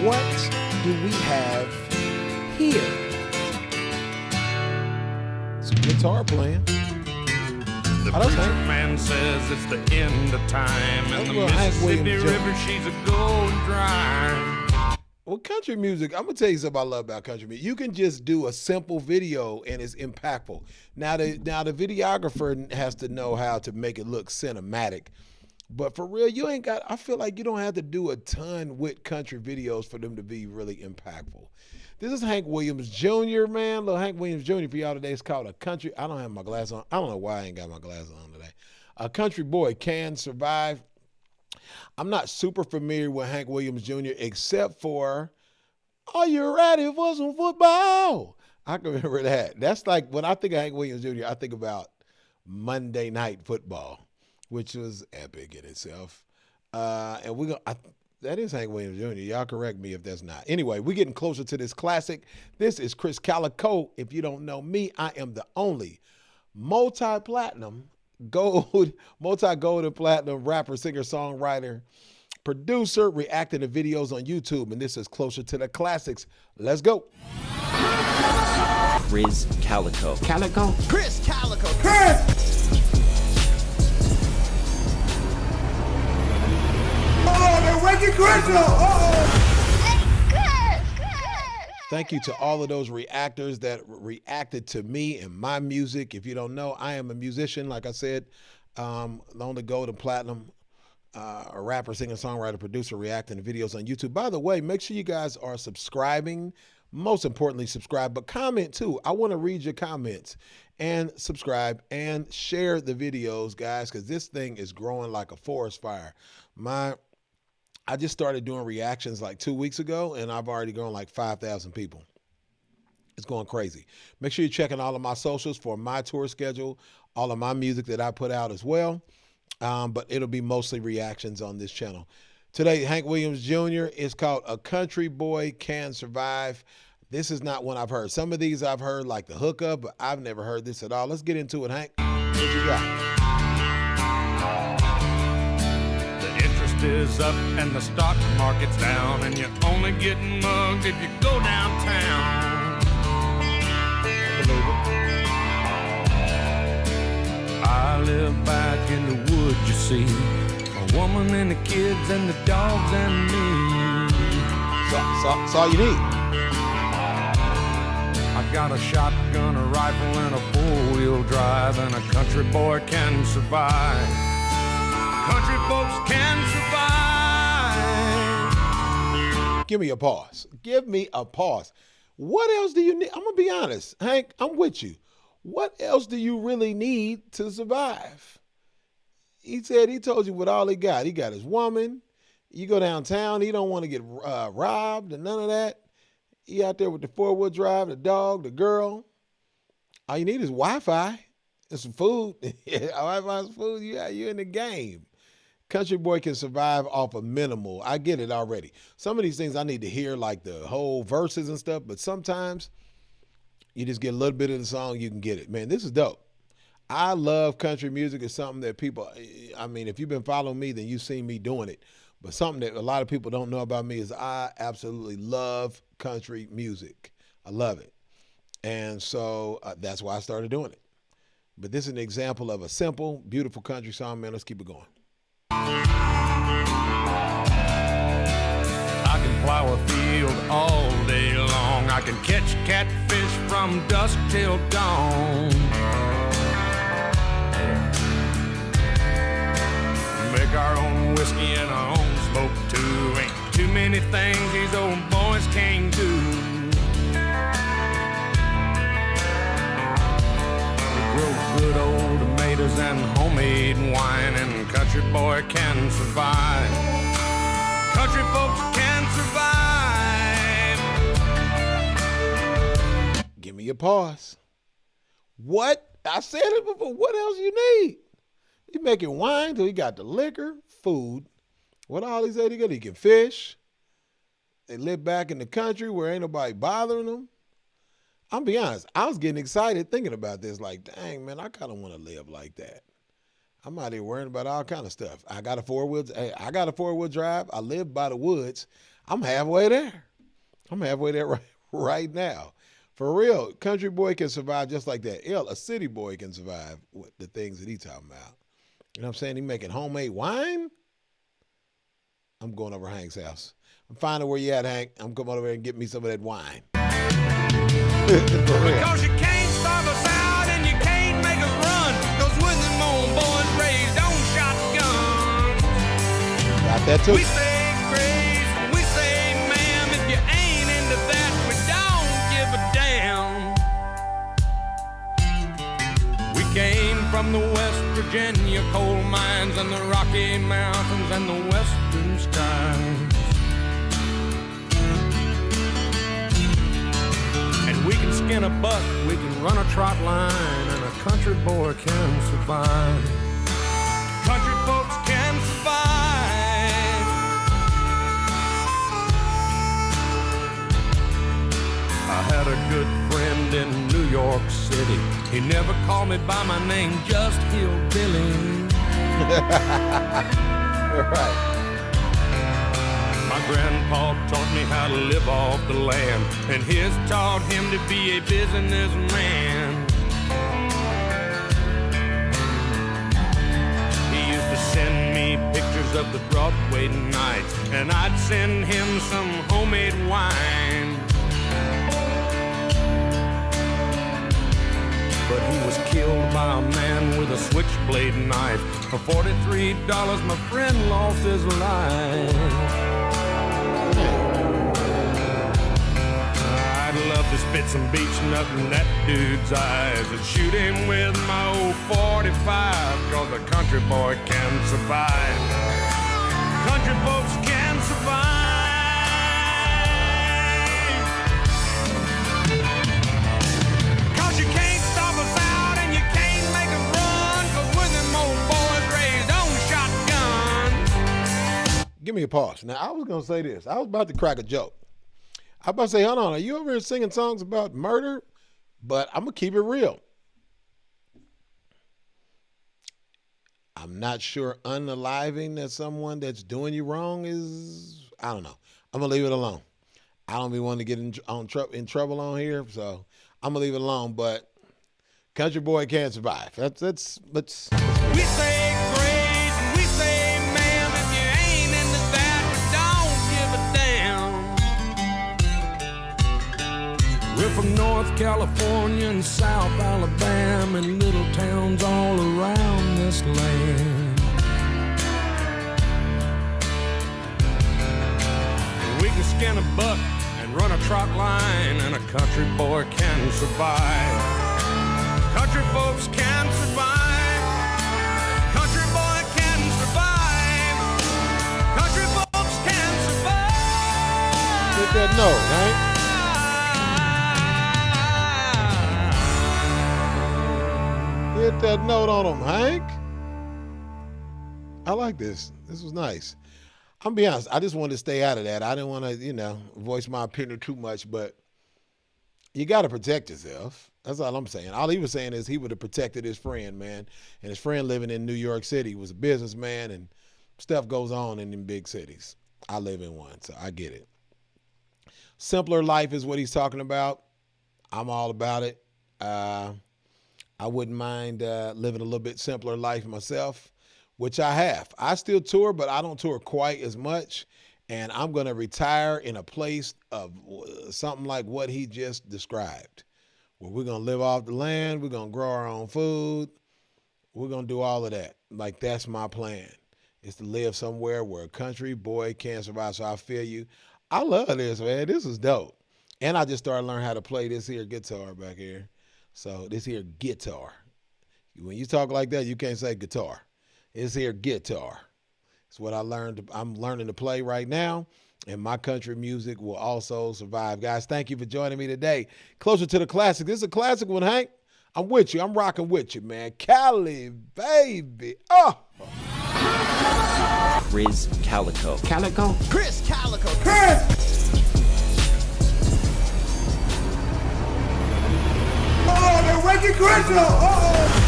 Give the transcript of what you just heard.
What do we have here? Some guitar playing. The preacher man says it's the end of time, and the Mississippi River, she's a going dry. Well, country music, I'm going to tell you something I love about country music. You can just do a simple video and it's impactful. Now the videographer has to know how to make it look cinematic. But for real, I feel like you don't have to do a ton with country videos for them to be really impactful. This is Hank Williams Jr., man. Little Hank Williams Jr. for y'all today. It's called A Country. I don't have my glasses on. I don't know why I ain't got my glasses on today. A Country Boy Can Survive. I'm not super familiar with Hank Williams Jr. except for, are you ready for some football? I can remember that. That's like, when I think of Hank Williams Jr., I think about Monday Night Football, which was epic in itself. That is Hank Williams Jr. Y'all correct me if that's not. Anyway, we're getting closer to this classic. This is Krizz Kaliko. If you don't know me, I am the only multi-gold and platinum rapper, singer, songwriter, producer, reacting to videos on YouTube. And this is Closer to the Classics. Let's go. Krizz Kaliko. Kaliko? Krizz Kaliko. Krizz! Oh, they're waking Krizz up! Thank you to all of those reactors that reacted to me and my music. If you don't know, I am a musician, like I said, the only gold and platinum, a rapper, singer, songwriter, producer, reacting to videos on YouTube. By the way, make sure you guys are subscribing. Most importantly, subscribe, but comment too. I want to read your comments, and subscribe and share the videos, guys, because this thing is growing like a forest fire. I just started doing reactions like 2 weeks ago, and I've already grown like 5,000 people. It's going crazy. Make sure you're checking all of my socials for my tour schedule, all of my music that I put out as well. But it'll be mostly reactions on this channel. Today, Hank Williams Jr. is called A Country Boy Can Survive. This is not one I've heard. Some of these I've heard, like the hookup, but I've never heard this at all. Let's get into it, Hank. What you got? Is up and the stock market's down, and you're only getting mugged if you go downtown. I live back in the woods, you see, a woman and the kids and the dogs and me. That's all you need. I got a shotgun, a rifle, and a four-wheel drive, and a country boy can survive. Country folks can survive. Give me a pause. Give me a pause. What else do you need? I'm going to be honest. Hank, I'm with you. What else do you really need to survive? He told you what all he got. He got his woman. You go downtown, he don't want to get robbed and none of that. He out there with the four-wheel drive, the dog, the girl. All you need is Wi-Fi and some food. Wi-Fi and food, you're in the game. Country boy can survive off a minimal. I get it already. Some of these things I need to hear, like the whole verses and stuff, but sometimes you just get a little bit of the song, you can get it. Man, this is dope. I love country music. It's something that people, I mean, if you've been following me, then you've seen me doing it. But something that a lot of people don't know about me is I absolutely love country music. I love it. And so that's why I started doing it. But this is an example of a simple, beautiful country song, man. Let's keep it going. I can plow a field all day long. I can catch catfish from dusk till dawn. Make our own whiskey and our own smoke too. Ain't too many things these old boys can't do. We grow good old tomatoes and homemade wine, and country boy can survive. Country folks can survive. Give me a pause. What? I said it before. What else you need? He making wine till he got the liquor, food. What all he said he got? He can fish. They live back in the country where ain't nobody bothering them. I'm be honest, I was getting excited thinking about this. Like, dang, man, I kind of want to live like that. I'm out here worrying about all kind of stuff. I got a four-wheel drive. I live by the woods. I'm halfway there. I'm halfway there right now. For real, country boy can survive just like that. A city boy can survive with the things that he's talking about. You know what I'm saying? He making homemade wine. I'm going over Hank's house. I'm finding where you at, Hank. I'm coming over there and get me some of that wine. For real. Because you can't starve us out and you can't make us run. Those with them old boys raised on shotguns. Got that too. We say Krizz, we say ma'am, if you ain't into that, we don't give a damn. We came from the West Virginia coal mines and the Rocky Mountains and the western skies. We can skin a buck, we can run a trot line, and a country boy can survive. Country folks can survive. I had a good friend in New York City. He never called me by my name, just Hillbilly. Right. My grandpa taught me how to live off the land, and his taught him to be a businessman. He used to send me pictures of the Broadway nights, and I'd send him some homemade wine. But he was killed by a man with a switchblade knife. For $43, my friend lost his life. I'd love to spit some beach nut in that dude's eyes and shoot him with my old 45, cause a country boy can survive. Country folks can survive. Cause you can't stop us out and you can't make us run, cause we're them old boys raised on shotguns. Give me a pause. Now, I was going to say this. I was about to crack a joke. I was about to say, hold on, are you over here singing songs about murder? But I'm going to keep it real. I'm not sure unaliving that someone that's doing you wrong is, I don't know. I'm going to leave it alone. I don't be wanting to get in trouble on here, so I'm going to leave it alone. But country boy can't survive. Let's We say Krizz and we say ma'am, if you ain't into that, we don't give a damn. We're from North California and South Alabama and little towns all around this land. We can skin a buck and run a trot line, and a country boy can survive. Country folks can survive. Country boy can survive. Country folks can survive. Get that note, right? Hit that note on him, Hank. I like this. This was nice. I'm gonna be honest. I just wanted to stay out of that. I didn't want to, voice my opinion too much, but you got to protect yourself. That's all I'm saying. All he was saying is he would have protected his friend, man. And his friend living in New York City was a businessman, and stuff goes on in them big cities. I live in one, so I get it. Simpler life is what he's talking about. I'm all about it. I wouldn't mind living a little bit simpler life myself, which I have. I still tour, but I don't tour quite as much. And I'm going to retire in a place of something like what he just described, where we're going to live off the land. We're going to grow our own food. We're going to do all of that. Like, that's my plan, is to live somewhere where a country boy can survive. So I feel you. I love this, man. This is dope. And I just started learning how to play this here guitar back here. So this here guitar. When you talk like that, you can't say guitar. It's here guitar. It's what I learned. I'm learning to play right now, and my country music will also survive. Guys, thank you for joining me today. Closer to the classic. This is a classic one, Hank. I'm with you. I'm rocking with you, man. Cali, baby. Oh. Krizz Kaliko. Kaliko? Krizz, Kaliko. Krizz! Oh, they're waking Krizz up! Uh-oh!